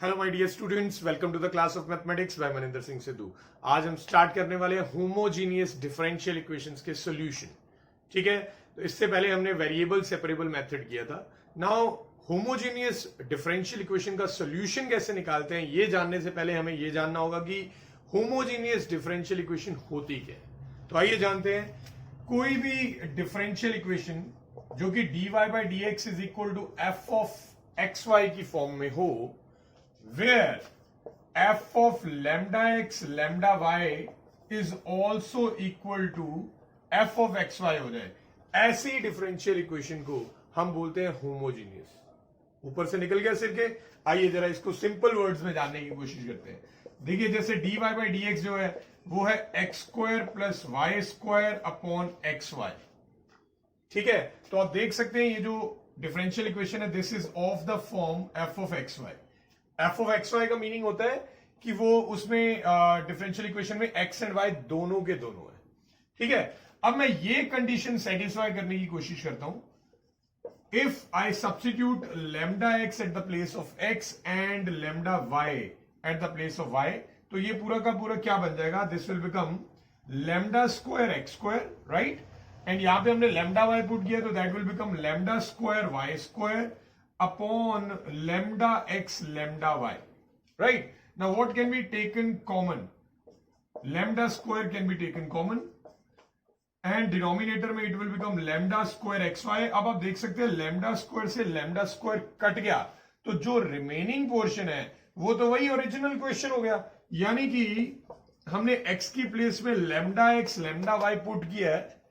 Hello my dear students, welcome to the class of mathematics by Maninder Singh Sidhu. आज हम start करने वाले हैं होमोजीनियस डिफरेंशियल इक्वेशंस के सॉल्यूशन। ठीक है, तो इससे पहले हमने वेरिएबल सेपरेबल मेथड किया था। नाउ होमोजीनियस डिफरेंशियल इक्वेशन का सॉल्यूशन कैसे निकालते हैं, ये जानने से पहले हमें ये जानना होगा कि होमोजीनियस डिफरेंशियल इक्वेशन होती क्या है। तो आइए जानते हैं। कोई भी डिफरेंशियल इक्वेशन जो कि dy by d x is equal to f of x y की फॉर्म में हो, where f of lambda x lambda y is also equal to f of x y हो जाए, ऐसी डिफरेंशियल इक्वेशन को हम बोलते हैं होमोजीनियस। ऊपर से निकल गया सिर के। आइए जरा इसको सिंपल वर्ड्स में जानने की कोशिश करते हैं। देखिए, जैसे dy बाई डी एक्स जो है वो है x square plus y square upon x y. ठीक है, तो आप देख सकते हैं ये जो डिफरेंशियल इक्वेशन है, this is of the form f of x y. F of x y का मीनिंग होता है कि वो उसमें डिफरेंशियल इक्वेशन में एक्स एंड वाई दोनों के दोनों है। ठीक है, अब मैं ये कंडीशन सेटिस्फाई करने की कोशिश करता हूं। If I substitute lambda x at the place of x and lambda y at the place of y, तो ये पूरा का पूरा क्या बन जाएगा, this will become lambda square x square, right. And यहां पे हमने लैम्डा वाई पुट किया तो that will become lambda square y square upon lambda x lambda y, right? Now what can be taken common? Lambda square can be taken common and denominator में it will become lambda square xy। अब आप देख सकते हैं lambda square से lambda square cut गया, तो जो रिमेनिंग पोर्शन है वो तो वही ओरिजिनल क्वेश्चन हो गया। यानी कि हमने x की प्लेस में lambda x lambda y put किया है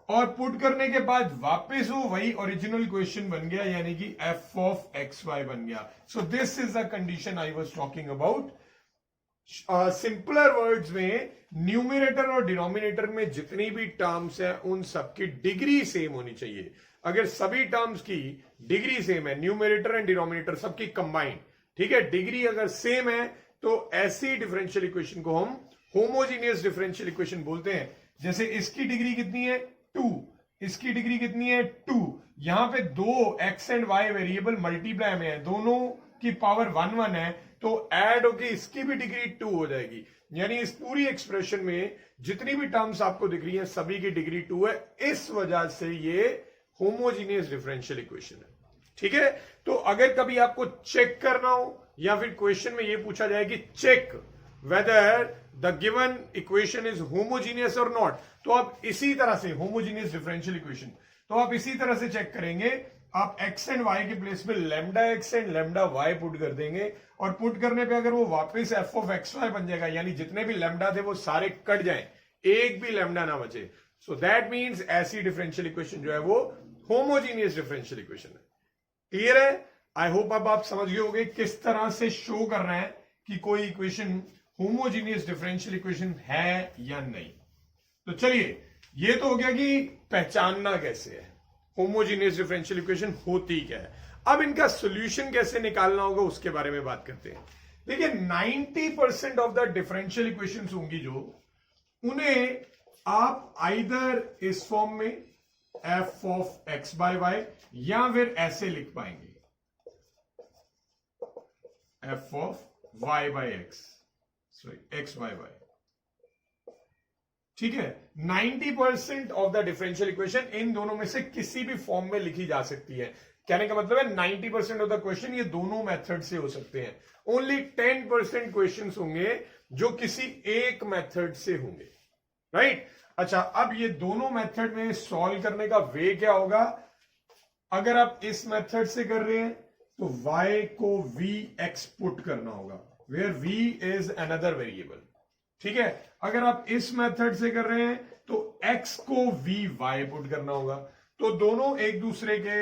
और पुट करने के बाद वापस वो वही ओरिजिनल क्वेश्चन बन गया, यानी कि एफ ऑफ एक्स वाई बन गया। So this is the condition I was talking about. Simpler words में न्यूमरेटर और डिनोमिनेटर में जितनी भी टर्म्स है उन सबकी डिग्री सेम होनी चाहिए। अगर सभी टर्म्स की डिग्री सेम है, न्यूमरेटर एंड डिनोमिनेटर सबकी कंबाइंड, ठीक है, डिग्री अगर सेम है तो ऐसी डिफरेंशियल इक्वेशन को हम होमोजीनियस डिफरेंशियल इक्वेशन बोलते हैं। जैसे इसकी डिग्री कितनी है 2, इसकी डिग्री कितनी है 2। यहां पे दो x and y variable multiply में है, दोनों की पावर 1 1 है, तो ऐड होके इसकी भी डिग्री 2 हो जाएगी। यानी इस पूरी एक्सप्रेशन में जितनी भी टर्म्स आपको दिख रही है सभी की डिग्री 2 है। इस वजह से ये होमोजीनियस डिफरेंशियल इक्वेशन है। ठीक है, तो अगर कभी आपको चेक करना हो या फिर क्वेश्चन में ये पूछा जाए कि check whether the given equation is homogeneous or not, तो आप इसी तरह से homogeneous differential equation, तो आप इसी तरह से चेक करेंगे। आप x एंड y के प्लेस में lambda x and lambda y put कर देंगे और पुट करने पे अगर वो वापस f ऑफ एक्स वाई बन जाएगा, यानी जितने भी lambda थे वो सारे कट जाएं, एक भी lambda ना बचे। सो दैट मीन्स ऐसी डिफरेंशियल इक्वेशन जो है वो होमोजीनियस डिफरेंशियल इक्वेशन है। क्लियर है? आई होप अब आप समझ गए होंगे किस तरह से शो करना है कि कोई इक्वेशन होमोजीनियस डिफरेंशियल इक्वेशन है या नहीं। तो चलिए, ये तो हो गया कि पहचानना कैसे है, होमोजीनियस डिफरेंशियल इक्वेशन होती क्या है। अब इनका सॉल्यूशन कैसे निकालना होगा उसके बारे में बात करते हैं। देखिए, 90% ऑफ द डिफरेंशियल इक्वेशंस होंगी जो, उन्हें आप आइदर इस फॉर्म में f of x by y या फिर ऐसे लिख पाएंगे, f of y by x, sorry x by y. ठीक है, 90% ऑफ द डिफरेंशियल इक्वेशन इन दोनों में से किसी भी फॉर्म में लिखी जा सकती है। कहने का मतलब है 90% ऑफ द क्वेश्चन ये दोनों मेथड से हो सकते हैं। ओनली 10% क्वेश्चंस होंगे जो किसी एक मेथड से होंगे, राइट। अच्छा, अब ये दोनों मेथड में सॉल्व करने का वे क्या होगा। अगर आप इस मेथड से कर रहे हैं तो y को vx पुट करना होगा, where v is another variable. ठीक है, अगर आप इस मेथड से कर रहे हैं तो x को vy पुट करना होगा। तो दोनों एक दूसरे के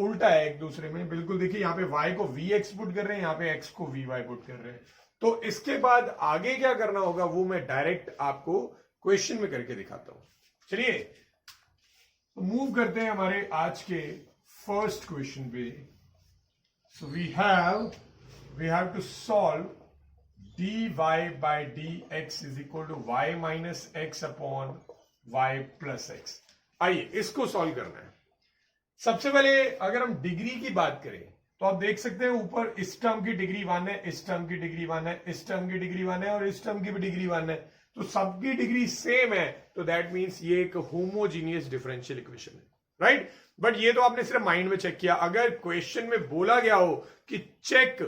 उल्टा है, एक दूसरे में बिल्कुल। देखिए, यहां पे y को vx पुट कर रहे हैं, यहां पे x को vy पुट कर रहे हैं। तो इसके बाद आगे क्या करना होगा वो मैं डायरेक्ट आपको क्वेश्चन में करके दिखाता हूं। चलिए, तो मूव करते हैं हमारे आज के फर्स्ट क्वेश्चन पे। So we have to solve dy by dx is equal to y minus x upon y plus x। आइए इसको सॉल्व करना है। सबसे पहले अगर हम डिग्री की बात करें तो आप देख सकते हैं ऊपर इस टर्म की डिग्री 1 है, इस टर्म की डिग्री 1 है, इस टर्म की डिग्री 1 है और इस टर्म की भी डिग्री 1 है, तो सबकी डिग्री सेम है, तो दैट मींस ये एक होमोजीनियस डिफरेंशियल इक्वेशन है, राइट। बट ये तो आपने सिर्फ माइंड में चेक किया। अगर क्वेश्चन में बोला गया हो कि चेक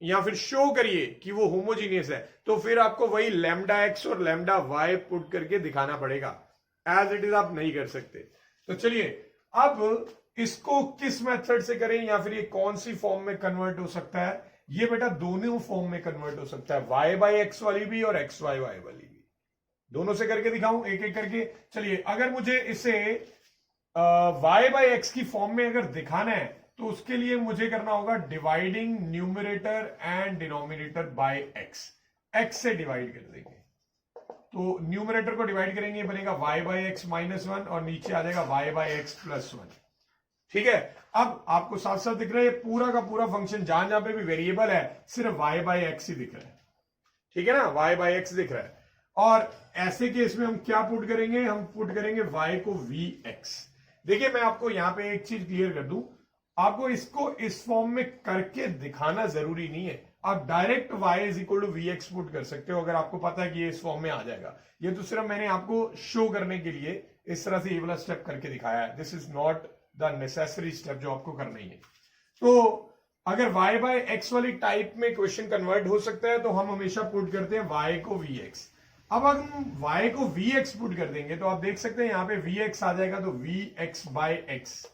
या फिर शो करिए कि वो होमोजीनियस है, तो फिर आपको वही लैम्डा एक्स और लैम्डा वाई पुट करके दिखाना पड़ेगा। एज इट इज आप नहीं कर सकते। तो चलिए अब इसको किस मेथड से करें या फिर ये कौन सी फॉर्म में कन्वर्ट हो सकता है। ये बेटा दोनों फॉर्म में कन्वर्ट हो सकता है, y बाई एक्स वाली भी और x बाई वाई वाली भी। दोनों से करके दिखाऊं एक एक करके। चलिए अगर मुझे इसे y बाई एक्स की फॉर्म में अगर दिखाना है तो उसके लिए मुझे करना होगा dividing numerator and denominator by x से डिवाइड कर देंगे। तो न्यूमरेटर को डिवाइड करेंगे, बनेगा y बाई एक्स माइनस 1 और नीचे आ जाएगा y बाई एक्स प्लस 1। ठीक है, अब आपको साथ साथ दिख रहा है ये पूरा का पूरा फंक्शन जहां जहां पे भी वेरिएबल है सिर्फ y बाई एक्स ही दिख रहा है। ठीक है ना, y बाई एक्स दिख रहा है। और ऐसे केस में हम क्या पुट करेंगे, हम पुट करेंगे y को vx। देखिए मैं आपको यहां पे एक चीज क्लियर कर दूं, आपको इसको इस फॉर्म में करके दिखाना जरूरी नहीं है। आप direct y is equal to v x put कर सकते हो अगर आपको पता है कि ये इस फॉर्म में आ जाएगा। ये तो सिर्फ मैंने आपको शो करने के लिए इस तरह से ये वाला स्टेप करके दिखाया है। This is not the necessary step जो आपको करना ही है। तो अगर y बाय एक्स वाली टाइप में क्वेश्चन कन्वर्ट हो सकता है तो हम हमेशा पुट करते हैं y को vx। अब हम y को vx पुट कर देंगे तो आप देख सकते हैं यहां पे vx आ जाएगा तो vx बाय एक्स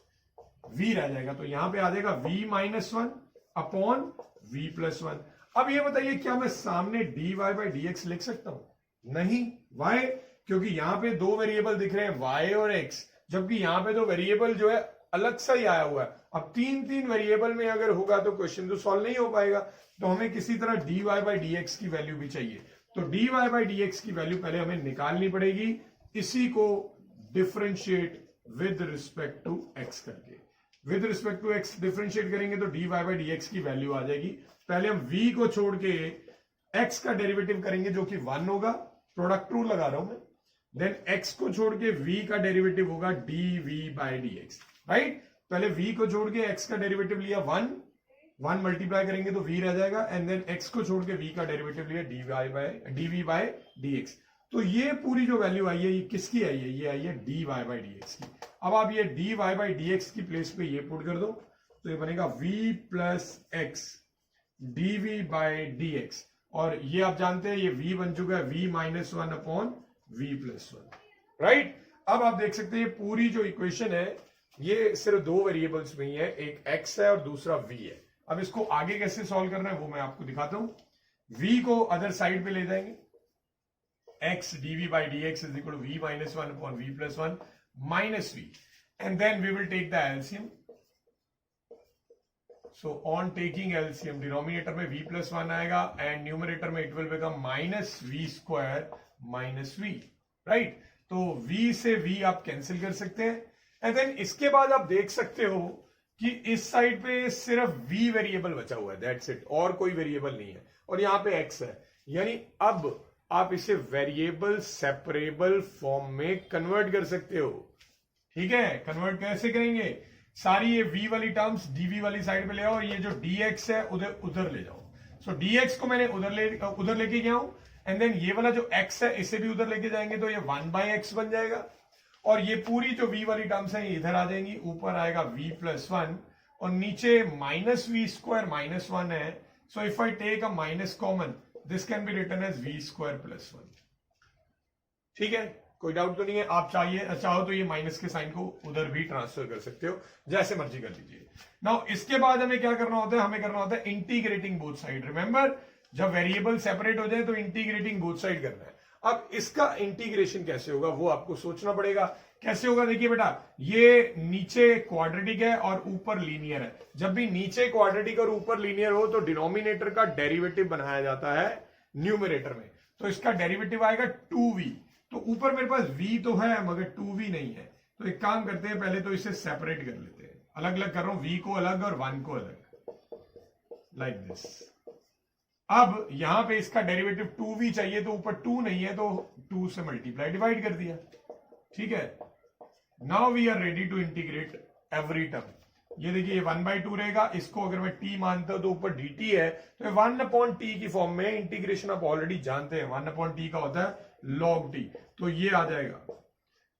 v रह जाएगा, तो यहां पे आ जाएगा v minus 1 upon v plus 1। अब ये बताइए क्या मैं सामने dy बाय dx लिख सकता हूं? नहीं। why? क्योंकि यहां पे दो वेरिएबल दिख रहे हैं y और x, जबकि यहां पे तो वेरिएबल जो है अलग सा ही आया हुआ है। अब तीन तीन वेरिएबल में अगर होगा तो क्वेश्चन तो सॉल्व नहीं हो पाएगा। तो हमें किसी तरह dy बाय dx की वैल्यू भी चाहिए, तो dy बाय dx की वैल्यू पहले हमें निकालनी पड़ेगी। इसी को differentiate with respect to x करके, with respect to x differentiate करेंगे तो dy बाय dx की वैल्यू आ जाएगी। पहले हम v को छोड़ के x का डेरिवेटिव करेंगे जो कि 1 होगा, प्रोडक्ट रूल लगा रहा हूं मैं। देन x को छोड़ के v का डेरिवेटिव होगा dv बाय dx, राइट। पहले v को छोड़ के x का डेरिवेटिव लिया 1 मल्टीप्लाई करेंगे तो v रह जाएगा, एंड देन x को छोड़ के v का डेरिवेटिव लिया dv बाय dx। तो ये पूरी जो वैल्यू आई है ये किसकी आई है, ये आई है dy बाय dx की। अब आप ये dy बाय dx की प्लेस पे ये पुट कर दो तो ये बनेगा v plus x dv by dx, और ये आप जानते हैं ये v बन चुका है v minus 1 upon v plus 1, right. अब आप देख सकते हैं ये पूरी जो इक्वेशन है ये सिर्फ दो वेरिएबल्स में ही है, एक x है और दूसरा v है। अब इसको आगे कैसे सॉल्व करना है वो मैं आपको दिखाता हूं। v को अदर साइड पे ले जाएंगे, x dv by dx is equal to v minus 1 upon v plus 1 minus v, and then we will take the LCM. So on taking LCM, denominator में v plus 1 आएगा and numerator में it will become minus v square minus v, right? तो v से v आप cancel कर सकते हैं, and then इसके बाद आप देख सकते हो कि इस साइड पे सिर्फ v वेरिएबल बचा हुआ है, that's it, और कोई वेरिएबल नहीं है, और यहां पे x है। यानी अब आप इसे वेरिएबल सेपरेबल फॉर्म में कन्वर्ट कर सकते हो। ठीक है, कन्वर्ट कैसे करेंगे, सारी ये v वाली टर्म्स dv वाली साइड पे ले आओ, ये जो dx है उधर ले जाओ। सो dx को मैंने उधर लेके गया हूं, एंड देन ये वाला जो x है इसे भी उधर लेके जाएंगे तो ये 1 बाय x बन जाएगा, और ये पूरी जो v वाली टर्म्स है ये इधर आ जाएंगी, ऊपर आएगा v प्लस 1 और नीचे माइनस v स्क्वायर माइनस 1 है। So if I take a minus common this can be written as v square plus 1। ठीक है, कोई डाउट तो नहीं है। आप चाहो तो ये माइनस के साइन को उधर भी ट्रांसफर कर सकते हो, जैसे मर्जी कर लीजिए। नाउ इसके बाद हमें क्या करना होता है, हमें करना होता है इंटीग्रेटिंग बोथ साइड। रिमेंबर जब वेरिएबल सेपरेट हो जाए तो इंटीग्रेटिंग बोथ साइड करना है। अब इसका इंटीग्रेशन कैसे होगा वो आपको सोचना पड़ेगा। कैसे होगा, देखिए बेटा ये नीचे क्वाड्रेटिक है और ऊपर लीनियर है। जब भी नीचे क्वाड्रेटिक और ऊपर लीनियर हो तो डिनोमिनेटर का डेरिवेटिव बनाया जाता है न्यूमरेटर में, तो इसका डेरिवेटिव आएगा 2v। तो ऊपर मेरे पास v तो है मगर 2v नहीं है, तो एक काम करते हैं पहले तो इसे सेपरेट कर लेते हैं। अलग अलग कर रहा हूं, v को अलग और 1 को अलग, लाइक दिस। अब यहां पे इसका डेरिवेटिव 2v चाहिए तो ऊपर 2 नहीं है तो 2 से मल्टीप्लाई डिवाइड कर दिया। ठीक है, now we are ready to integrate every term. ये देखिए 1/2 रहेगा, इसको अगर मैं t मानता हूं तो ऊपर dt है, तो 1/t की फॉर्म में इंटीग्रेशन आप ऑलरेडी जानते हैं 1/t का होता है log t, तो ये आ जाएगा।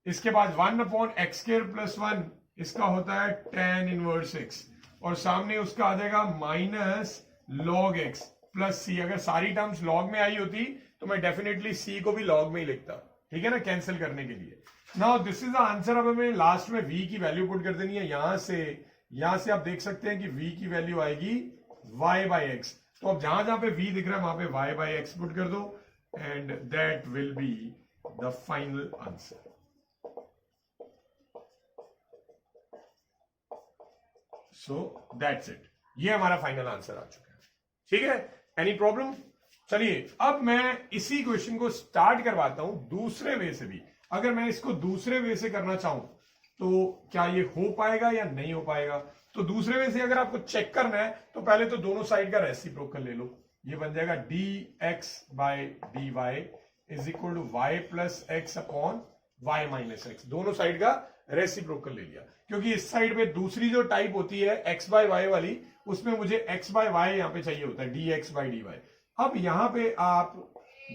इसके बाद 1/x²+1 इसका होता है tan इनवर्स x, और सामने उसका आ जाएगा minus log x plus c। अगर सारी टर्म्स log में आई होती तो मैं डेफिनेटली c को भी log में ही लिखता, ठीक है ना, कैंसिल करने के लिए। Now this is the answer. अब हमें लास्ट में v की वैल्यू पुट कर देनी है। यहां से आप देख सकते हैं कि v की वैल्यू आएगी y/x, तो अब जहां जहां पे v दिख रहा है वहां पे y/x पुट कर दो, and that will be the final answer. So that's it, ये हमारा फाइनल आंसर आ चुका है, ठीक है। Any problem? चलिए अब मैं इसी क्वेश्चन को स्टार्ट करवाता हूं दूसरे वे से भी। अगर मैं इसको दूसरे वे से करना चाहूं तो क्या ये हो पाएगा या नहीं हो पाएगा? तो दूसरे वे से अगर आपको चेक करना है तो पहले तो दोनों साइड का रेसिप्रोकल ले लो। ये बन जाएगा dx/dy is equal to y plus x upon y minus x. दोनों साइड का रेसिप्रोकल ले लिया, क्योंकि इस साइड में दूसरी जो टाइप होती है x/y वाली, उसमें मुझे x/y यहां पे चाहिए होता है dx/dy। अब यहां पे आप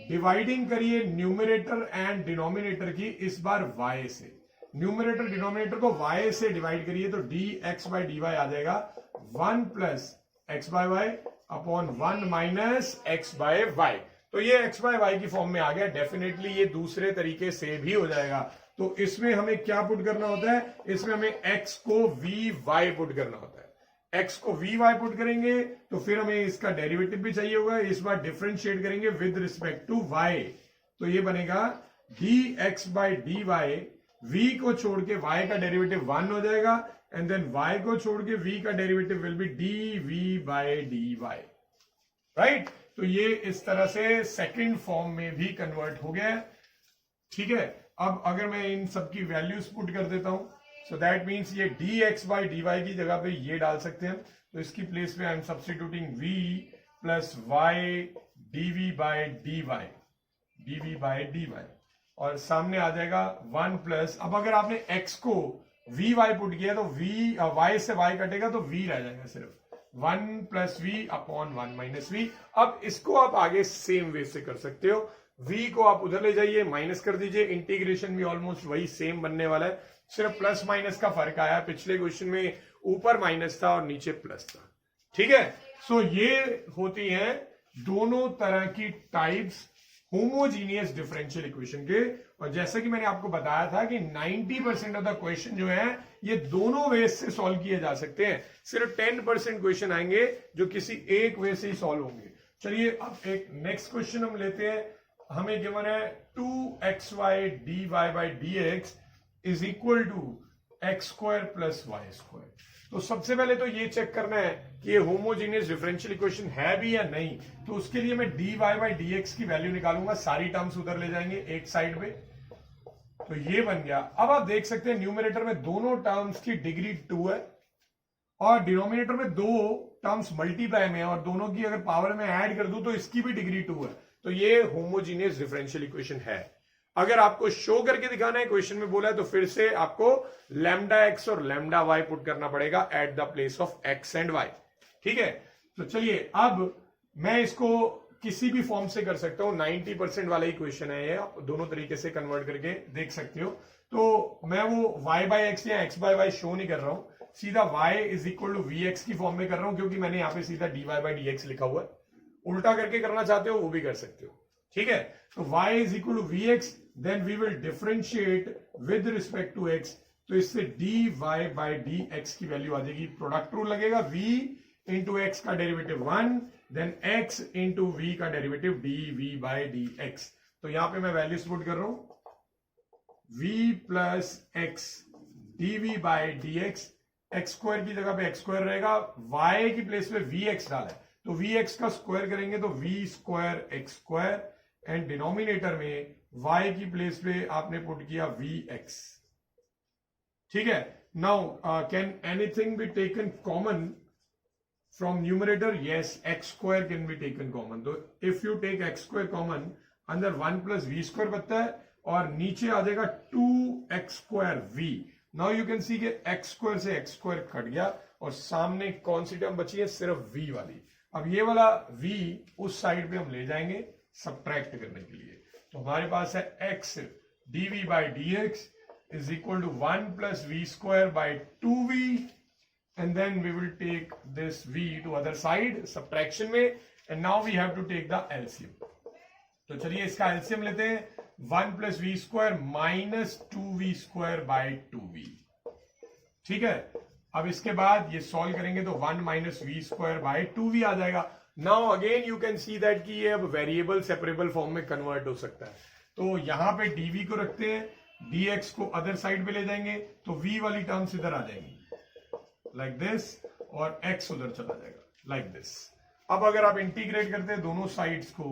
डिवाइडिंग करिए न्यूमरेटर एंड डिनोमिनेटर की, इस बार y से। न्यूमरेटर डिनोमिनेटर को y से डिवाइड करिए तो dx/dy आ जाएगा 1 plus x/y upon 1 minus x/y। तो ये x/y की फॉर्म में आ गया। डेफिनेटली ये दूसरे तरीके से भी हो जाएगा। तो इसमें हमें क्या पुट करना होता है? इसमें हमें x को vy पुट करना होता है। x को vy पुट करेंगे तो फिर हमें इसका डेरिवेटिव भी चाहिए होगा। इस बार डिफरेंशिएट करेंगे विद रिस्पेक्ट टू y, तो ये बनेगा dx/dy। v को छोड़ के y का डेरिवेटिव 1 हो जाएगा, एंड देन y को छोड़ के v का derivative will be dv/dy, right. तो ये इस तरह से सेकंड फॉर्म में भी कन्वर्ट हो गया, ठीक है। अब अगर मैं इन सब की वैल्यूज पुट कर देता हूं, सो दैट मीन्स ये dx/dy की जगह पे ये डाल सकते हैं। तो इसकी प्लेस पे I am substituting v plus y dv/dy, और सामने आ जाएगा 1 प्लस, अब अगर आपने x को vy पुट किया तो y से y कटेगा तो v रह जाएगा सिर्फ 1 plus v upon 1 minus v। अब इसको आप आगे सेम वे से कर सकते हो। v को आप उधर ले जाइए, माइनस कर दीजिए, इंटीग्रेशन भी ऑलमोस्ट वही सेम बनने वाला है, सिर्फ प्लस माइनस का फर्क आया। पिछले क्वेश्चन में ऊपर माइनस था और नीचे प्लस था, ठीक है। सो ये होती हैं दोनों तरह की टाइप्स होमोजीनियस डिफरेंशियल इक्वेशन के। और जैसा कि मैंने आपको बताया था कि 90% ऑफ द क्वेश्चन जो है ये दोनों वे से सॉल्व किए जा सकते हैं। सिर्फ 10% क्वेश्चन आएंगे जो किसी एक वे से ही सॉल्व होंगे। चलिए अब एक नेक्स्ट क्वेश्चन हम लेते हैं। हमें गिवन है 2xy dy/dx is equal to x² plus y²। तो सबसे पहले तो ये चेक करना है कि ये होमोजीनियस डिफरेंशियल इक्वेशन है भी या नहीं। तो उसके लिए मैं dy/dx की वैल्यू निकालूंगा, सारी टर्म्स उधर ले जाएंगे एक साइड पे, तो ये बन गया। अब आप देख सकते हैं न्यूमरेटर में दोनों टर्म्स की डिग्री 2 है, और डिनोमिनेटर में दो टर्म्स मल्टीप्लाई में है, और दोनों की अगर पावर में ऐड कर दूं तो इसकी भी डिग्री 2 है। तो ये होमोजीनियस डिफरेंशियल इक्वेशन है। अगर आपको शो करके दिखाना है, क्वेश्चन में बोला है, तो फिर से आपको λx और λy पुट करना पड़ेगा eight the place of x and y, ठीक है। तो चलिए अब मैं इसको किसी भी फॉर्म से कर सकता हूं। 90% वाला ही क्वेश्चन है ये, आप दोनों तरीके से कन्वर्ट करके देख सकते हो। तो मैं वो y/x या x/y शो नहीं कर रहा हूं, सीधा y is equal to vx की फॉर्म में कर रहा हूं, क्योंकि मैंने यहां पे सीधा dy/dx लिखा हुआ है। उल्टा करके करना चाहते हो वो भी कर सकते हो, ठीक है। तो y is equal to vx, then we will differentiate with respect to x। तो इससे dy/dx की वैल्यू आ जाएगी, प्रोडक्ट रूल लगेगा, v इंटू एक्स का derivative 1, then x into v का डेरिवेटिव dv/dx। तो यहां पे मैं वैल्यूज पुट कर रहा हूं, v plus x dv/dx, x² की जगह पे x² रहेगा, y की प्लेस पे vx डाला है तो vx का स्क्वायर करेंगे तो v² x², एंड डिनोमिनेटर में y की प्लेस पे आपने पुट किया vx, ठीक है। Now can anything be taken common from numerator? Yes, x² can be taken common. तो if you take x² common, अंदर 1 प्लस v² बनता है और नीचे आ जाएगा 2x² v। Now you can सी कि x² से x² कट गया और सामने कौन सी टर्म बची है, सिर्फ v वाली। अब ये वाला v उस साइड पे हम ले जाएंगे सब्ट्रैक्ट करने के लिए, तो हमारे पास है x dv by dx is equal to 1 plus v square by 2v, and then we will take this v to other side subtraction में, and now we have to take the LCM। तो चलिए इसका LCM लेते हैं, 1 plus v square minus 2v square by 2v। ठीक है, अब इसके बाद ये सॉल्व करेंगे तो 1 minus v square by 2v आ जाएगा। Now again you can see that कि ये अब वेरिएबल सेपरेबल फॉर्म में कन्वर्ट हो सकता है, तो यहां पे dv को रखते हैं, dx को अदर साइड पे ले जाएंगे तो v वाली टर्म्स इधर आ जाएंगी लाइक दिस, और x उधर चला जाएगा लाइक दिस। अब अगर आप इंटीग्रेट करते हैं दोनों साइड्स को,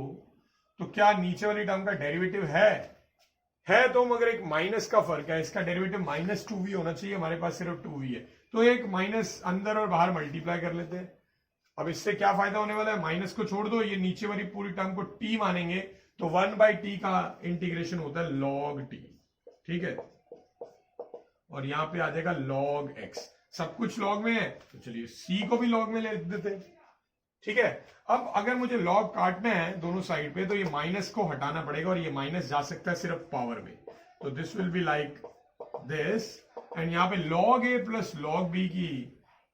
तो क्या नीचे वाली टर्म का डेरिवेटिव है तो मगर एक माइनस का फर्क है, इसका डेरिवेटिव माइनस 2v होना चाहिए, हमारे पास सिर्फ 2v है, तो एक माइनस अंदर और बाहर मल्टीप्लाई कर लेते हैं। अब इससे क्या फायदा होने वाला है, माइनस को छोड़ दो, ये नीचे वाली पूरी टर्म को t मानेंगे, तो 1/t का इंटीग्रेशन होता है log t। ठीक है, और यहां पे आ जाएगा log x, सब कुछ log में है, तो चलिए c को भी log में ले देते हैं। ठीक है, अब अगर मुझे log काटना है दोनों साइड पे, तो ये माइनस को हटाना पड़ेगा, और ये माइनस जा सकता है सिर्फ पावर में, तो this will be like this, and यहाँ पे log a plus log b की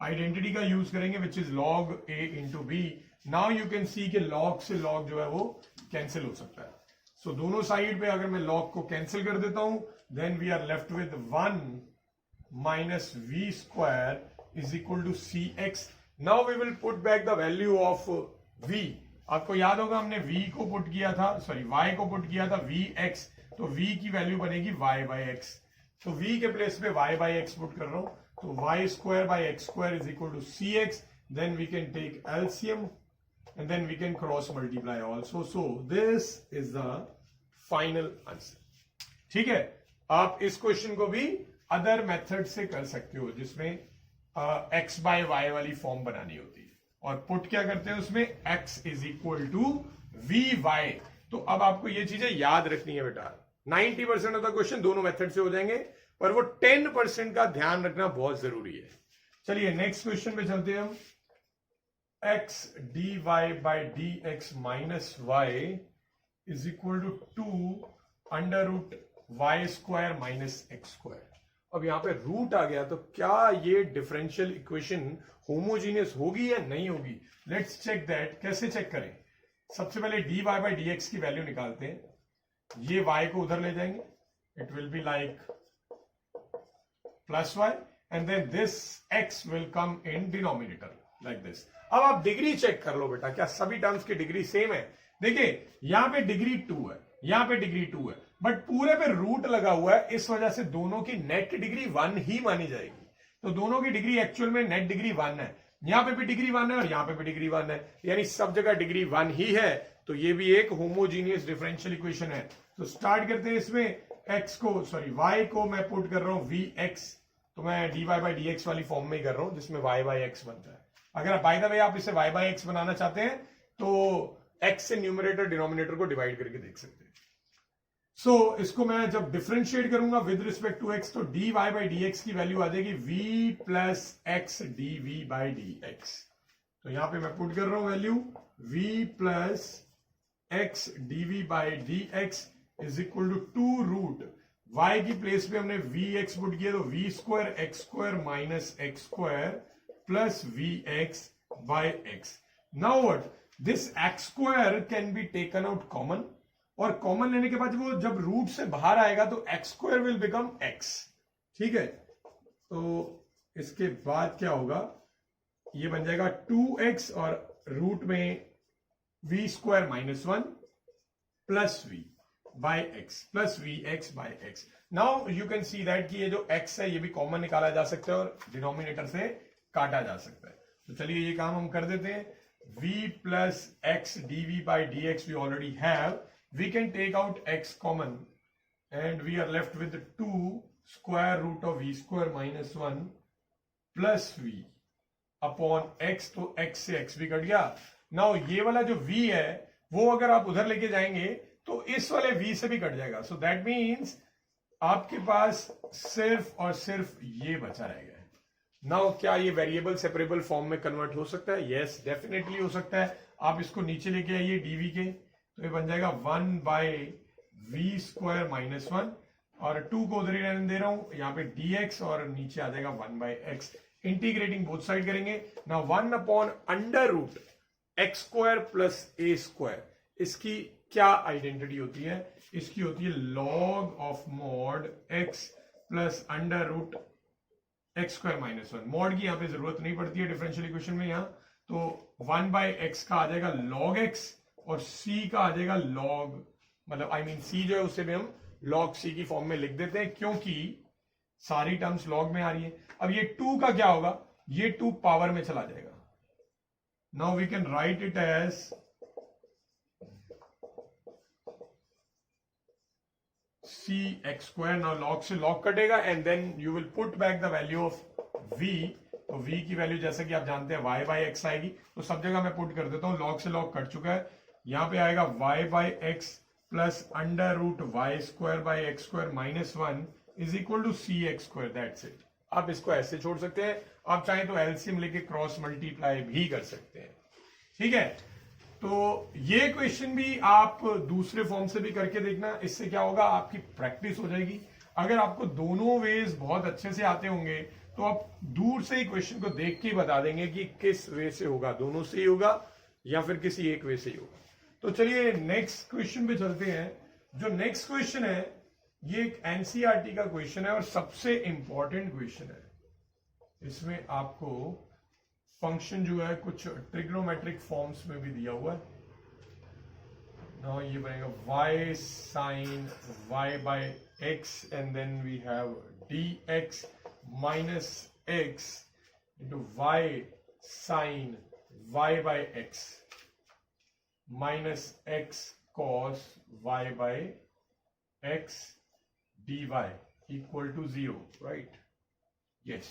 आइडेंटिटी का यूज करेंगे, which is log a into b. Now you can see के log से log जो है वो कैंसिल हो सकता है, सो दोनों साइड पे अगर मैं log को कैंसिल कर देता हूं, then we are left with 1 minus v square is equal to c x. Now we will put back the value of v। आपको याद होगा हमने v को पुट किया था, सॉरी y को पुट किया था vx, तो v की वैल्यू बनेगी y बाई एक्स, तो v के प्लेस पे y बाई एक्स पुट कर रहा हूं, तो y square by x square is equal to c x, then we can take LCM and then we can cross multiply also, so this is the final answer। ठीक है, आप इस question को भी अदर मेथड से कर सकते हो, जिसमें x बाय y वाली फॉर्म बनानी होती है, और पुट क्या करते हैं उसमें, x is equal to vy। तो अब आपको ये चीजें याद रखनी है बेटा, 90% ऑफ द क्वेश्चन दोनों मेथड से हो जाएंगे, पर वो 10% का ध्यान रखना बहुत जरूरी है। चलिए नेक्स्ट क्वेश्चन पे चलते हैं हम। x dy by dx minus y is equal to 2 under root y square minus x square। अब यहां पे रूट आ गया, तो क्या ये डिफरेंशियल इक्वेशन होमोजीनियस होगी या नहीं होगी, लेट्स चेक दैट। कैसे चेक करें, सबसे पहले dy by dx की वैल्यू निकालते हैं, ये y को उधर ले जाएंगे, it will be like plus y, and then this x will come in denominator like this. अब आप डिग्री चेक कर लो बेटा, क्या सभी टर्म्स की डिग्री सेम है। देखिए यहां पे डिग्री 2 है, यहां पे डिग्री 2 है, बट पूरे पे रूट लगा हुआ है, इस वजह से दोनों की नेट डिग्री 1 ही मानी जाएगी, तो दोनों की डिग्री एक्चुअल में नेट डिग्री 1 है, यहां पे भी डिग्री 1 है और यहां पे भी डिग्री 1 है, यानी सब जगह डिग्री 1 ही है, तो ये भी एक होमोजीनियस डिफरेंशियल इक्वेशन है। तो स्टार्ट करते हैं इसमें, x को सॉरी y को मैं पुट कर रहा हूं vx, तो मैं dy by dx वाली फॉर्म में ही कर रहा हूं, जिसमें y by x बनता है। अगर बाय द वे आप इसे y बाई एक्स बनाना चाहते हैं, तो x से न्यूमरेटर डिनोमिनेटर को डिवाइड करके देख सकते हैं। सो इसको मैं जब डिफरेंशिएट करूंगा विद रिस्पेक्ट टू x, तो dy बाई dx की वैल्यू आ जाएगी v plus x dv by dx। तो यहां पे मैं पुट कर रहा हूं value v plus x dv by dx is equal to 2 root y की प्लेस पे हमने vx पुट किया, तो v square x square minus x square plus vx by x। Now what? This x square can be taken out common, और common लेने के बाद वो जब रूट से बाहर आएगा तो x square will become x। ठीक है, तो इसके बाद क्या होगा, ये बन जाएगा 2x और रूट में v square minus 1 plus v by x plus v x by x. Now you can see that कि ये जो x है ये भी कॉमन निकाला जा सकता है और डिनोमिनेटर से काटा जा सकता है। तो चलिए ये काम हम कर देते हैं, v plus x dv by dx we already have, we can take out x common and we are left with 2 square root of v square minus 1 plus v upon x, तो x से x भी cut गया। Now ये वाला जो v है वो अगर आप उधर लेके जाएंगे तो इस वाले v से भी कट जाएगा, सो दैट मीन्स आपके पास सिर्फ और सिर्फ ये बचा रहेगा। नाउ क्या ये वेरिएबल सेपरेबल फॉर्म में कन्वर्ट हो सकता है? यस, डेफिनेटली हो सकता है। आप इसको नीचे लेके आइए डीवी के, तो ये बन जाएगा 1/v² - 1 और 2 को उधर ही रहने दे रहा हूं, यहाँ पे dx और नीचे आ जाएगा 1/x। इंटीग्रेटिंग बोथ साइड करेंगे ना, 1/√x² + a²। इसकी क्या आइडेंटिटी होती है? इसकी होती है log of mod x plus √x² - 1। Mod की यहां पे जरूरत नहीं पड़ती है डिफरेंशियल इक्वेशन में। यहां तो 1/x का आ जाएगा log x और c का आ जाएगा log, मतलब c जो है उसे भी हम log c की फॉर्म में लिख देते हैं, क्योंकि सारी टर्म्स log में आ रही है। अब ये 2 का क्या होगा? ये 2 पावर में चला जाएगा। Now we can write it as cx²। Now log से log कटेगा and then you will put back the value of v। तो v की वैल्यू जैसा कि आप जानते हैं y/x आएगी, तो सब जगह मैं पुट कर देता हूं। log से log कट चुका है, यहां पे आएगा y/x plus √y²/x² - 1 is equal to cx²। That's it. आप इसको ऐसे छोड़ सकते हैं, आप चाहें तो एलसीएम लेके क्रॉस मल्टीप्लाई भी कर सकते हैं। ठीक है, तो ये क्वेश्चन भी आप दूसरे फॉर्म से भी करके देखना। इससे क्या होगा, आपकी प्रैक्टिस हो जाएगी। अगर आपको दोनों वेज बहुत अच्छे से आते होंगे तो आप दूर से ही क्वेश्चन को देख के ही बता देंगे कि किस वे से होगा, दोनों से ही होगा या फिर किसी एक वे से ही होगा। तो चलिए नेक्स्ट क्वेश्चन पे चलते हैं। जो नेक्स्ट क्वेश्चन है ये एक एनसीईआरटी का क्वेश्चन है और सबसे इंपॉर्टेंट क्वेश्चन है। इसमें आपको फंक्शन जो है कुछ ट्रिग्नोमेट्रिक फॉर्म्स में भी दिया हुआ है। नाउ ये बनेगा y sin y/x and then we have dx minus x into y sin y/x minus x cos y/x dy equal to 0, right? Yes.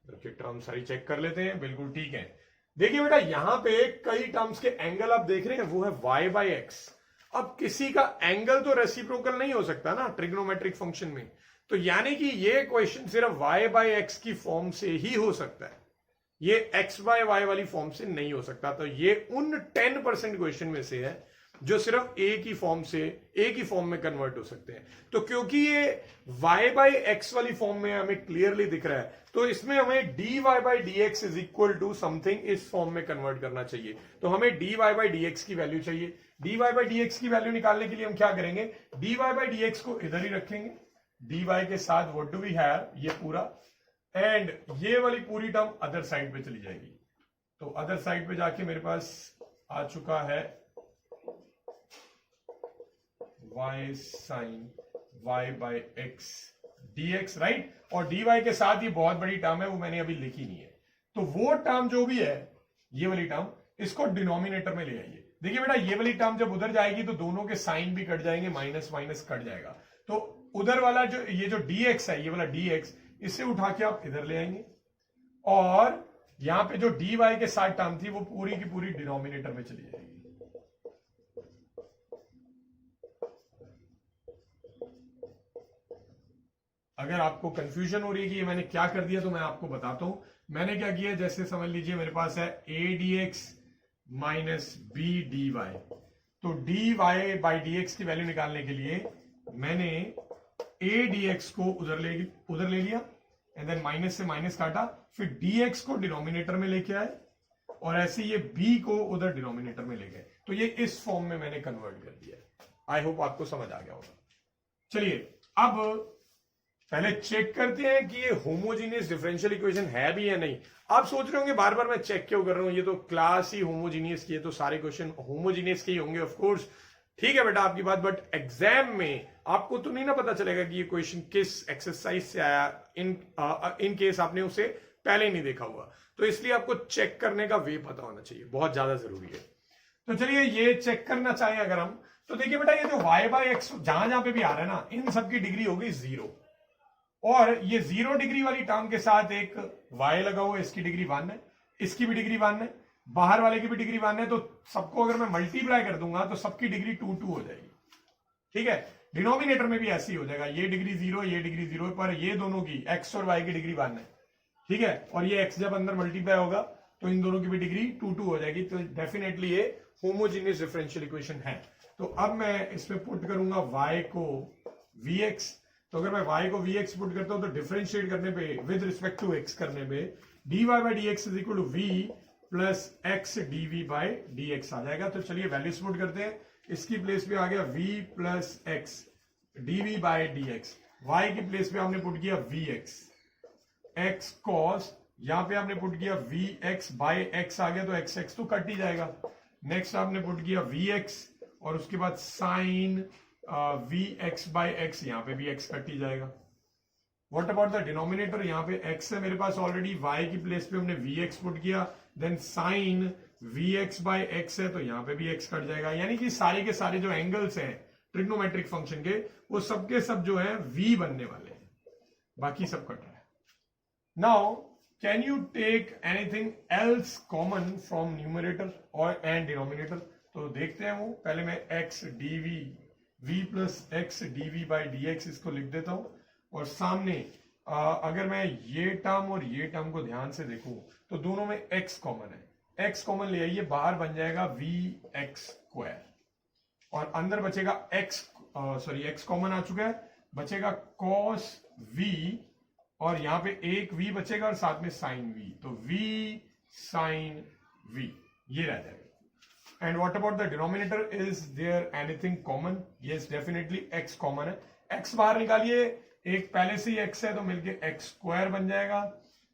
देखिए टर्म सारी चेक कर लेते हैं, बिल्कुल ठीक है। देखिए बेटा यहां पे कई टर्म्स के एंगल आप देख रहे हैं, वो है y/x। अब किसी का एंगल तो रेसिप्रोकल नहीं हो सकता ना ट्रिग्नोमेट्रिक फंक्शन में, तो यानी कि ये क्वेश्चन सिर्फ y/x की फॉर्म से ही हो सकता है, ये x/y वाली फॉर्म से नहीं हो सकता। तो ये उन 10% क्वेश्चन में से है जो सिर्फ ए की फॉर्म में कन्वर्ट हो सकते हैं। तो क्योंकि ये y/x वाली फॉर्म में हमें क्लियरली दिख रहा है, तो इसमें हमें dy/dx is equal to something इस फॉर्म में कन्वर्ट करना चाहिए। तो हमें dy/dx की वैल्यू चाहिए। dy/dx की वैल्यू निकालने के लिए हम क्या करेंगे, dy/dx को इधर ही रखेंगे, dy के साथ व्हाट डू वी हैव, ये पूरा, एंड ये वाली पूरी टर्म अदर साइड पे चली जाएगी। तो अदर साइड पे जाके मेरे पास आ चुका है y sin y/x dx, right. और dy के साथ ये बहुत बड़ी टर्म है, वो मैंने अभी लिखी नहीं है। तो वो टर्म जो भी है, ये वाली टर्म, इसको डिनोमिनेटर में ले आइए। देखिए बेटा ये वाली टर्म जब उधर जाएगी तो दोनों के साइन भी कट जाएंगे, माइनस माइनस कट जाएगा। तो उधर वाला जो ये जो dx है, ये वाला dx, इसे उठा के आप इधर ले आएंगे और यहां पे जो dy के साथ टर्म थी वो पूरी की पूरी डिनोमिनेटर में चली जाएगी। अगर आपको कंफ्यूजन हो रही है कि ये मैंने क्या कर दिया, तो मैं आपको बताता हूं मैंने क्या किया। जैसे समझ लीजिए मेरे पास है a dx minus b dy, तो dy/dx की वैल्यू निकालने के लिए मैंने a dx को उधर ले लिया एंड देन माइनस से माइनस काटा, फिर dx को डिनोमिनेटर में लेके आए और ऐसे ये b को उधर डिनोमिनेटर में ले गए। तो ये इस फॉर्म में मैंने कन्वर्ट कर दिया। आई होप आपको समझ आ गया होगा। चलिए अब पहले चेक करते हैं कि ये होमोजीनियस डिफरेंशियल इक्वेशन है भी या नहीं। आप सोच रहे होंगे बार बार मैं चेक क्यों कर रहा हूं, ये तो क्लास ही होमोजीनियस की है, तो सारे क्वेश्चन होमोजीनियस के ही होंगे ऑफ कोर्स। ठीक है बेटा आपकी बात, बट एग्जाम में आपको तो नहीं ना पता चलेगा कि ये क्वेश्चन किस एक्सरसाइज से आया, इन केस आपने उसे पहले ही नहीं देखा हुआ। तो इसलिए आपको चेक करने का वे पता होना चाहिए, बहुत ज्यादा जरूरी है। तो चलिए ये चेक करना चाहें अगर हम, तो देखिए बेटा ये जो y/x जहां जहां पे भी आ रहा है ना, इन सबकी डिग्री होगी 0, और ये 0 डिग्री वाली टर्म के साथ एक y लगा हुआ है, इसकी डिग्री 1 है, इसकी भी डिग्री 1 है, बाहर वाले की भी डिग्री 1 है। तो सबको अगर मैं मल्टीप्लाई कर दूंगा तो सबकी डिग्री 2 2 हो जाएगी। ठीक है, डिनोमिनेटर में भी ऐसे ही हो जाएगा, ये डिग्री 0, ये डिग्री 0, पर ये दोनों की x और y की डिग्री 1 है। ठीक है, और ये x जब अंदर मल्टीप्लाई होगा तो इन दोनों की भी डिग्री 2 हो जाएगी, तो डेफिनेटली ये होमोजीनियस डिफरेंशियल इक्वेशन है। तो अब मैं इसमें पुट करूंगा y को vx, तो अगर मैं y को vx पुट करता हूं तो डिफरेंशिएट करने पे विद रिस्पेक्ट टू x करने पे dy by dx is equal to v plus x dv by dx आ जाएगा। तो चलिए वैल्यूज पुट करते हैं, इसकी प्लेस पे आ गया v plus x dv by dx, y की प्लेस पे हमने पुट किया vx, x cos यहां पे आपने पुट किया vx by x आ गया, तो x तो कट ही जाएगा। नेक्स्ट आपने पुट किया vx और उसके बाद साइन vx by x, यहां पे भी x कट ही जाएगा। व्हाट अबाउट द डिनोमिनेटर, यहां पे x है मेरे पास ऑलरेडी, y की प्लेस पे हमने vx पुट किया, then sine vx by x है तो यहां पे भी x कट जाएगा। यानी कि सारे के सारे जो एंगल्स हैं ट्रिग्नोमेट्रिक फंक्शन के वो सबके सब जो है v बनने वाले हैं, बाकी सब कट रहा है। Now can you take anything else common from numerator और एंड डिनोमिनेटर, तो देखते हैं वो। पहले मैं x dv v plus x dv by dx इसको लिख देता हूं, और सामने अगर मैं ये टर्म और ये टर्म को ध्यान से देखूं तो दोनों में x कॉमन है, x कॉमन ले आइए, बाहर बन जाएगा vx स्क्वायर और अंदर बचेगा x कॉमन आ चुका है, बचेगा cos v और यहां पे एक v बचेगा और साथ में sin v, तो v sin v ये रह जाएगा। And what about the denominator? Is there anything common? Yes, definitely x common है, x बाहर निकालिए, एक पहले से ही x है तो मिलके x स्क्वायर बन जाएगा,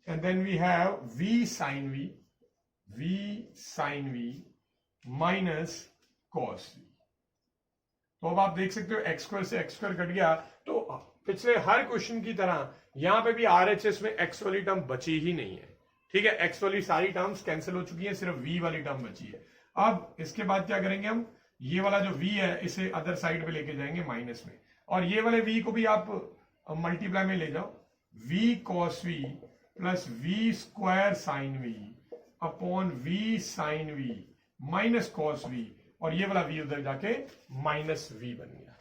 and then we have v sin v minus cos v। तो अब आप देख सकते हो x स्क्वायर से x स्क्वायर कट गया, तो पिछले हर क्वेश्चन की तरह यहां पे भी RHS में x वाली टर्म बची ही नहीं है, ठीक है, x वाली सारी टर्म्स कैंसिल हो चुकी है, सिर्फ v वाली टर्म बची है। अब इसके बाद क्या करेंगे हम, ये वाला जो v है इसे अदर साइड पे लेके जाएंगे माइनस में, और ये वाले v को भी आप मल्टीप्लाई में ले जाओ, v cos v plus v square sine v upon v sine v minus cos v, और ये वाला v उधर जाके माइनस v बन गया।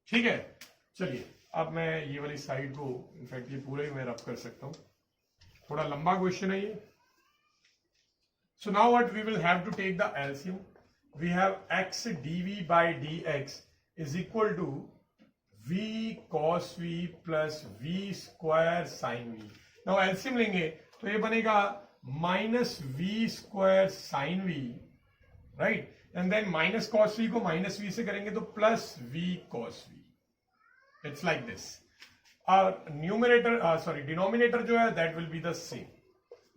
ठीक है, चलिए अब मैं ये वाली साइड को इनफैक्ट ये पूरा ही मैं रब कर सकता हूं, थोड़ा लंबा क्वेश्चन है ये। So now what we will have to take the LCM. We have x dv by dx is equal to v cos v plus v square sin v. Now LCM लेंगे तो ये बनेगा minus v square sin v, right? And then minus cos v को minus v से करेंगे तो plus v cos v. It's like this. Our denominator जो है that will be the same,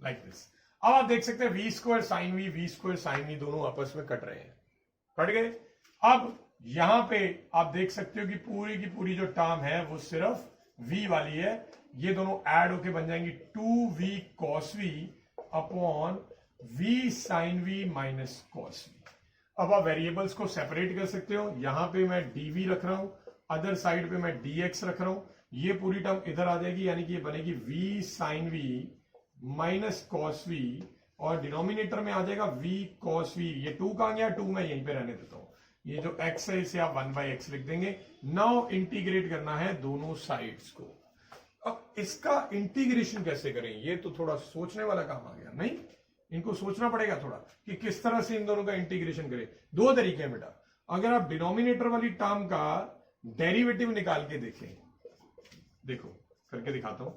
like this. अब आप देख सकते हैं v स्क्वायर साइन v दोनों आपस में कट रहे हैं, कट गए। अब यहां पे आप देख सकते हो कि पूरी की पूरी जो टर्म है वो सिर्फ v वाली है, ये दोनों ऐड होके बन जाएंगी 2v cos v upon v sin v minus cos v। अब आप वेरिएबल्स को सेपरेट कर सकते हो, यहां पे मैं dv रख रहा हूं, अदर साइड पे मैं dx रख रहा हूं, ये पूरी टर्म इधर आ जाएगी, यानी कि ये बनेगी v sin v minus cos v, और डिनोमिनेटर में आ जाएगा v cos v। ये 2 कहां गया, 2 मैं यहीं पे रहने देता हूं, ये जो x है इसे आप 1/x लिख देंगे। नाउ इंटीग्रेट करना है दोनों साइड्स को। अब इसका इंटीग्रेशन कैसे करें, ये तो थोड़ा सोचने वाला काम आ गया, नहीं इनको सोचना पड़ेगा थोड़ा कि किस तरह से इन दोनों का इंटीग्रेशन करें। दो तरीके हैं बेटा, अगर आप डिनोमिनेटर वाली टर्म का डेरिवेटिव निकाल के देखें, देखो करके दिखाता हूं,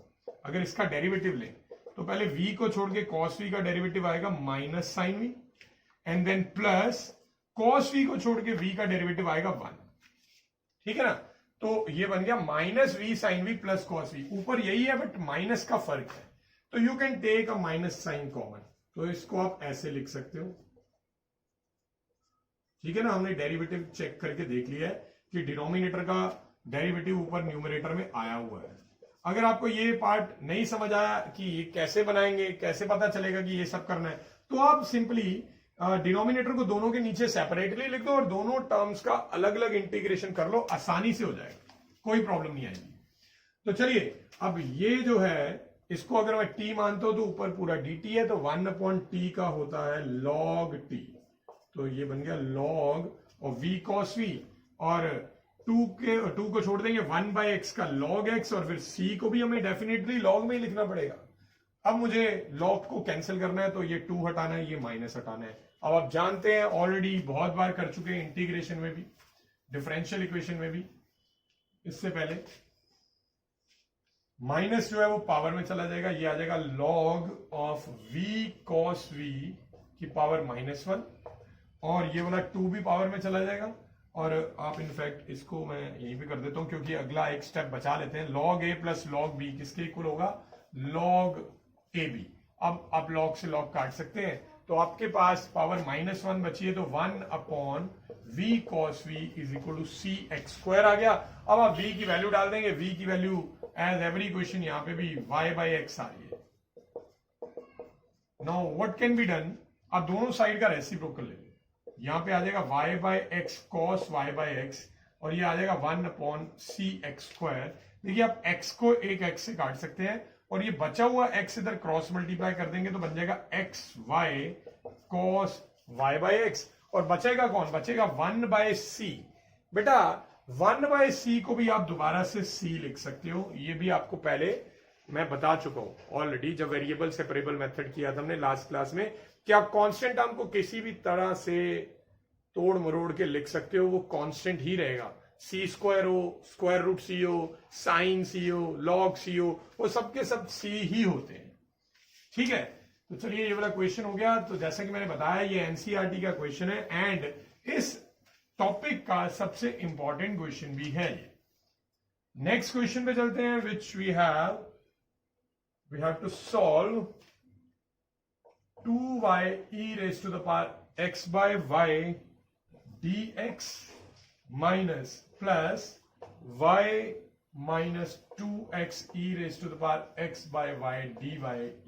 अगर इसका डेरिवेटिव लें तो पहले v को छोड़ के cos v का डेरिवेटिव आएगा minus sine v, and then plus cos v को छोड़ के v का डेरिवेटिव आएगा 1, ठीक है ना। तो ये बन गया minus v sine v plus cos v, ऊपर यही है बट माइनस का फर्क है, तो you can take a minus sine common, तो इसको आप ऐसे लिख सकते हो, ठीक है ना। हमने डेरिवेटिव चेक करके देख लिया है कि डिनोमिनेटर का डेरिवेटिव ऊपर न्यूमरेटर में आया हुआ है। अगर आपको ये पार्ट नहीं समझ आया कि ये कैसे बनाएंगे, कैसे पता चलेगा कि ये सब करना है, तो आप सिंपली डिनोमिनेटर को दोनों के नीचे सेपरेटली लिख दो और दोनों टर्म्स का अलग अलग इंटीग्रेशन कर लो, आसानी से हो जाएगा, कोई प्रॉब्लम नहीं आएगी। तो चलिए अब ये जो है इसको अगर मैं t मानता हूं तो ऊपर पूरा dt है, तो 1/t का होता है log t, तो ये बन गया log और v cos v, और 2 को छोड़ देंगे 1/x का log x, और फिर c को भी हमें डेफिनेटली log में ही लिखना पड़ेगा, अब मुझे लॉग को कैंसिल करना है, तो ये 2 हटाना है, ये माइनस हटाना है। अब आप जानते हैं, ऑलरेडी बहुत बार कर चुके हैं इंटीग्रेशन में भी, डिफरेंशियल इक्वेशन में भी। इससे पहले माइनस जो है वो पावर में चला जाएगा, ये आ जाएगा log of v cos v की पावर -1, और ये वाला 2 भी पावर में चला जाएगा। और आप इनफैक्ट इसको मैं यहीं पे कर देता हूं, क्योंकि अगला एक स्टेप बचा लेते हैं। Log a plus log b किसके इक्वल होगा? Log a b. अब आप लॉग से लॉग काट सकते हैं, तो आपके पास पावर -1 बची है, तो 1 upon v cos v is equal to c x square आ गया। अब आप v की वैल्यू डाल देंगे, v की वैल्यू एज एवरी क्वेश्चन यहां पे भी y बाई एक्स आ रही है। Now what can be done, आप दोनों साइड का रेसिप्रोकल ले लें। यहां पे आ जाएगा y by x cos y by x, और ये आ जाएगा 1 अपॉन सी एक्स स्क्वायर। देखिए आप x को एक x से काट सकते हैं, और ये बचा हुआ x इधर क्रॉस मल्टीप्लाई कर देंगे तो बन जाएगा x y cos y by x. और बचेगा कौन? बचेगा 1 बाय सी। बेटा 1 बाय सी को भी आप दोबारा से c लिख सकते हो, ये भी आपको पहले मैं बता चुका हूं ऑलरेडी, जब वेरिएबल सेपरेबल मेथड किया था हमने लास्ट क्लास में, कि आप कांस्टेंट टर्म को किसी भी तरह से तोड़ मरोड़ के लिख सकते हो, वो कांस्टेंट ही रहेगा। सी स्क्वायर हो, स्क्वायर रूट सी हो, साइन सी हो, लॉग सी हो, वो सबके सब सी ही होते हैं। ठीक है, तो चलिए ये वाला क्वेश्चन हो गया। तो जैसा कि मैंने बताया, ये एनसीईआरटी का क्वेश्चन है, एंड इस टॉपिक का सबसे इंपॉर्टेंट क्वेश्चन भी है ये। नेक्स्ट क्वेश्चन पे चलते हैं, which we have to solve 2y e raised to the power x by y dx minus plus y minus 2x e raised to the power x by y dy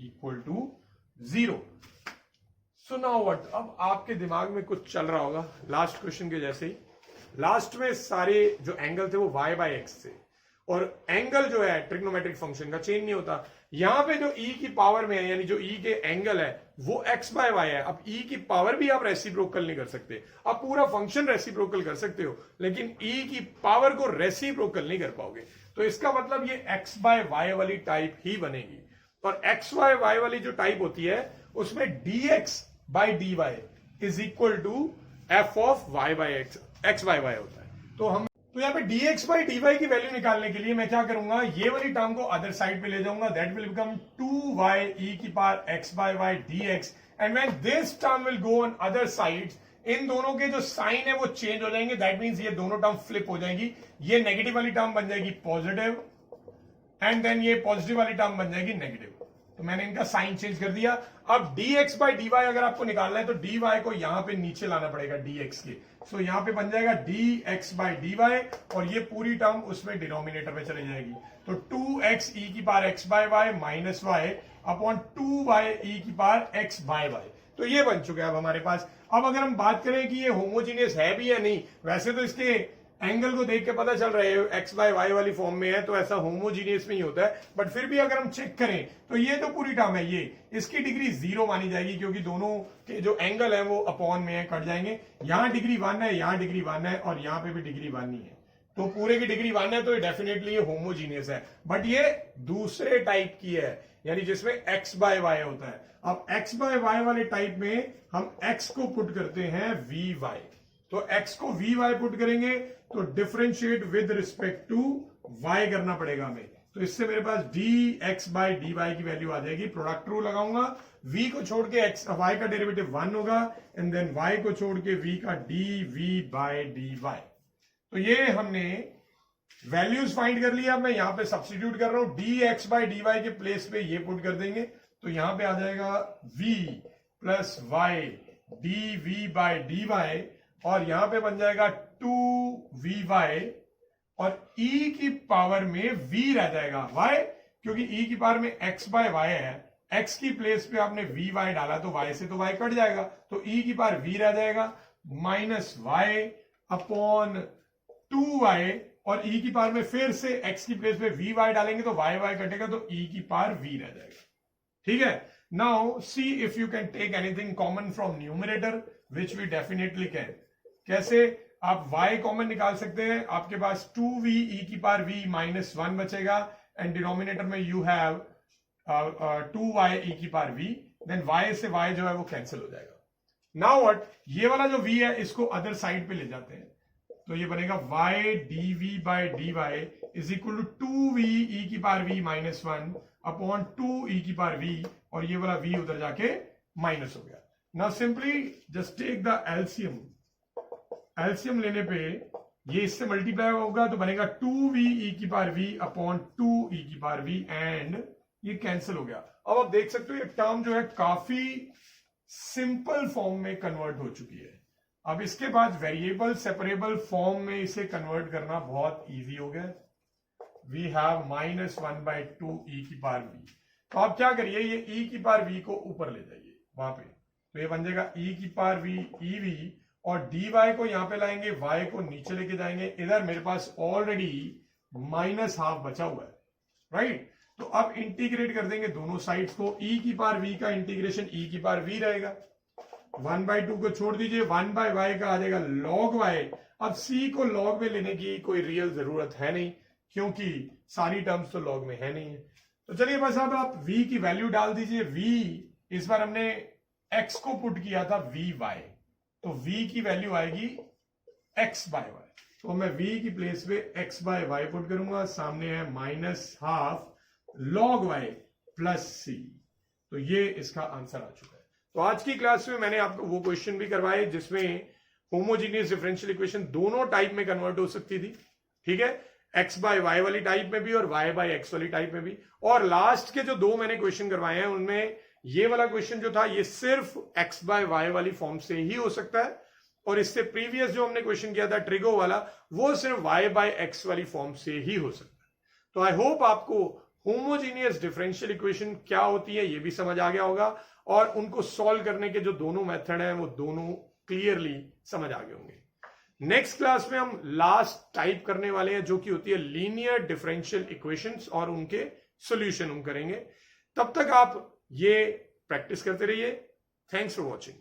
equal to 0. So now what? अब आपके दिमाग में कुछ चल रहा होगा last question के जैसे ही। लास्ट में सारे जो एंगल थे वो y बाई एक्स थे, और एंगल जो है ट्रिग्नोमेट्रिक फंक्शन का चेंज नहीं होता। यहां पे जो e की पावर में है, यानी जो e के एंगल है वो x बाय y है। अब e की पावर भी आप रेसिप्रोकल नहीं कर सकते, आप पूरा फंक्शन रेसिप्रोकल कर सकते हो, लेकिन e की पावर को रेसिप्रोकल नहीं कर पाओगे। तो इसका मतलब ये x बाय y वाली टाइप ही बनेगी, और x बाय y वाली जो टाइप होती है उसमें dx by dy is equal to f of y by x by y होता है। तो यहाँ पे dx बाई dy की वैल्यू निकालने के लिए मैं क्या करूंगा, ये वाली टर्म को अदर साइड पे ले जाऊंगा, that will become 2y e की power x by y dx, and when this term will go on other sides, इन दोनों के जो साइन है वो चेंज हो जाएंगे, दैट मींस ये दोनों टर्म फ्लिप हो जाएंगी। ये नेगेटिव वाली टर्म बन जाएगी पॉजिटिव, एंड देन ये पॉजिटिव वाली टर्म बन जाएगी नेगेटिव। तो मैंने इनका साइन चेंज कर दिया। अब dx बाई dy अगर आपको निकालना है तो dy को यहां पे नीचे लाना पड़ेगा dx के, सो यहां पे बन जाएगा dx बाई dy, और ये पूरी टर्म उसमें डिनोमिनेटर में चली जाएगी। तो 2x e की power x by y minus y upon 2y e की पावर x बाय y। तो ये बन चुका है अब हमारे पास। अब अगर हम बात करें कि ये होमोजीनियस है भी या नहीं, वैसे तो इसके एंगल को देख के पता चल रहा है x बाय y वाली फॉर्म में है, तो ऐसा होमोजीनियस में ही होता है, बट फिर भी अगर हम चेक करें तो ये तो पूरी टर्म है, ये इसकी डिग्री 0 मानी जाएगी, क्योंकि दोनों के जो एंगल है वो अपॉन में है, कट जाएंगे। यहां डिग्री 1 है, यहां डिग्री 1 है, और यहां पे भी डिग्री 1 ही है, तो पूरे की डिग्री 1 है, तो डेफिनेटली ये होमोजीनियस है। बट ये दूसरे टाइप की है, यानी जिसमें x बाय y होता है। अब x बाय y वाले टाइप में हम x को पुट करते हैं vy, तो x को vy पुट करेंगे तो differentiate with respect to y करना पड़ेगा हमें। तो इससे मेरे पास dx बाई dy की वैल्यू आ जाएगी। प्रोडक्ट रूल लगाऊंगा, v को छोड़ के x y का डेरिवेटिव 1 होगा, एंड देन y को छोड़ के v का dv बाई dy। तो ये हमने वैल्यूज फाइंड कर लिया। अब मैं यहां पे सब्स्टिट्यूट कर रहा हूं, dx बाई dy के प्लेस पे ये पुट कर देंगे, तो यहां पे आ जाएगा v plus y dv by dy, और यहां पे बन जाएगा 2vy, और e की पावर में v रह जाएगा। y क्योंकि e की पावर में x बाय y है, x की प्लेस पे आपने vy डाला तो y से तो y कट जाएगा, तो e की पावर v रह जाएगा माइनस y अपॉन 2y, और e की पावर में फिर से x की प्लेस पे vy डालेंगे तो y कटेगा, तो e की पावर v रह जाएगा। ठीक है, now see if you can take anything common from numerator, which we definitely can. कैसे? आप y कॉमन निकाल सकते हैं, आपके पास 2v e की पावर v माइनस 1 बचेगा, एंड डिनोमिनेटर में यू हैव 2y e की पावर v, देन y से y जो है वो कैंसिल हो जाएगा. नाउ व्हाट, ये वाला जो v है इसको अदर साइड पे ले जाते हैं, तो ये बनेगा y dv by dy is equal to 2v e की power v minus 1 upon 2 e की पावर v, और ये वाला v उधर जाके माइनस हो गया. Now simply just take the LCM. LCM लेने पे ये इससे मल्टीप्लाई होगा तो बनेगा 2v e की पावर v अपॉन 2 e की पावर v, एंड ये कैंसिल हो गया. अब आप देख सकते हो ये टर्म जो है काफी सिंपल फॉर्म में कन्वर्ट हो चुकी है. अब इसके बाद वेरिएबल सेपरेबल फॉर्म में इसे कन्वर्ट करना बहुत इजी हो गया. वी हैव माइनस 1/2 e की पावर v. तो आप क्या करिए, ये e की पावर v को ऊपर ले जाइए वहां पे, तो ये बन जाएगा e की पावर v ev, और dy को यहां पे लाएंगे, y को नीचे लेके जाएंगे. इधर मेरे पास ऑलरेडी माइनस हाफ बचा हुआ है, राइट. तो अब इंटीग्रेट कर देंगे दोनों साइड्स को. e की पावर v का इंटीग्रेशन e की पावर v रहेगा. 1/2 को छोड़ दीजिए, 1/y का आ जाएगा log y. अब c को log में लेने की कोई रियल जरूरत है नहीं, क्योंकि सारी टर्म्स तो log में है नहीं है. तो चलिए बस अब आप v की वैल्यू डाल दीजिए. v इस बार हमने x को पुट किया था vy, तो v की वैल्यू आएगी x/y. तो मैं v की प्लेस पे x/y पुट करूंगा. सामने है minus half log y plus c. तो ये इसका आंसर आ चुका है. तो आज की क्लास में मैंने आपको वो क्वेश्चन भी करवाए जिसमें होमोजीनियस डिफरेंशियल इक्वेशन दोनों टाइप में कन्वर्ट हो सकती थी, ठीक है, x/y वाली टाइप में भी और y/x वाली टाइप में भी. और लास्ट के जो दो मैंने क्वेश्चन करवाए हैं उनमें ये वाला क्वेश्चन जो था ये सिर्फ x/y वाली फॉर्म से ही हो सकता है, और इससे प्रीवियस जो हमने क्वेश्चन किया था ट्रिगो वाला वो सिर्फ y/x वाली फॉर्म से ही हो सकता है. तो आई होप आपको होमोजीनियस डिफरेंशियल इक्वेशन क्या होती है ये भी समझ आ गया होगा, और उनको सॉल्व करने के जो दोनों मेथड हैं वो दोनों क्लियरली समझ आ गए होंगे. नेक्स्ट क्लास में हम लास्ट टाइप करने वाले हैं जो कि होती है लीनियर डिफरेंशियल इक्वेशंस, और उनके सॉल्यूशन हम करेंगे. तब तक आप ये प्रैक्टिस करते रहिए. Thanks for watching.